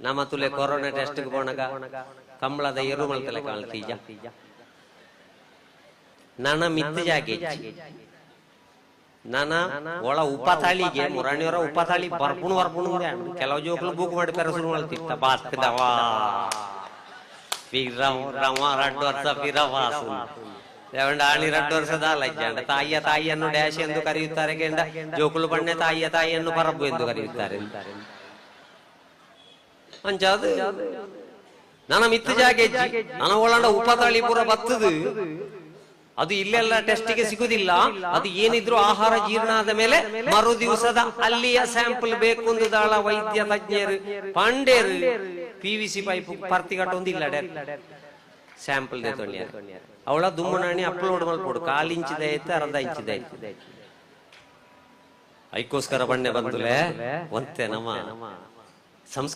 ನಮ್ಮ ತುಲೆ corona test ಬೋಣಗ ಕಂಬಳದ ಎರು ಮಲ್ತಲೆ ಕಾಣ್ತೀಜ ನನ ಮಿತ್ತು ಜಾಗೆ ನಾನ ಒಳ ಉಪತಾಳಿಗೆ ಮುರಾಣಿಯವರ ಉಪತಾಳಿ ಬರ್ಪುಣು ಕೆಲವು ಜೋಕ್ಲು ಬುಕ್ ಮಾಡಿ ಶುರು ಮಾಡ್ತಿತ್ತ ಬಾಸ್ಕದವಾ ರಮ 2 ವರ್ಷ ಫಿರವಾಸು ಆಣಿ 2 ವರ್ಷದ ಲಜ್ಜಂಡ ತಾಯಿಯನ್ನು ಡ್ಯಾಶ್ ಎಂದು ಕರೆಯುತ್ತಾರೆ ಕೆಂಡ ಜೋಕುಲು ಬಣ್ಣೆ ತಾಯಿಯನ್ನು ಪರಬ್ಬು ಎಂದು ಕರೆಯುತ್ತಾರೆ ಅಂಚಾದು ನನ್ನ ಮಿತ್ತು ಜಾಗೆ ನನ್ನ ಒಳಂಡ ಉಪತಾಳಿ ಪೂರ ಬತ್ತದು ಅದು ಇಲ್ಲೆಲ್ಲ ಟೆಸ್ಟಿಗೆ ಸಿಗುದಿಲ್ಲ. ಅದು ಏನಿದ್ರು ಆಹಾರ ಜೀರ್ಣ ಆದ ಮೇಲೆ ಮರು ದಿವಸದ ಅಲ್ಲಿಯ ಸ್ಯಾಂಪಲ್ ಬೇಕು ದಾಳ ವೈದ್ಯ ತಜ್ಞರು ಪಾಂಡೇರು PVC ಪೈಪ್ ಪರ್ತಿಗಟ್ಟೊಂದಿಲ್ಲ ಸ್ಯಾಂಪಲ್ ಅವಳ ದುಮ್ಮನಾಣಿ ಅಪ್ಲೋಡ್ ಮಲ್ಪೋಡು 1/4 ಇಂಚಿದ ಐತೆ 1/2 ಇಂಚಿದ ಐತೆ ಐಕೋಸ್ಕರ ಬಣ್ಣೆ ಬಂದುಲೆ ಒಂತೆ ನಮ್ಮ ಸಂಸ್ಕೃತಿ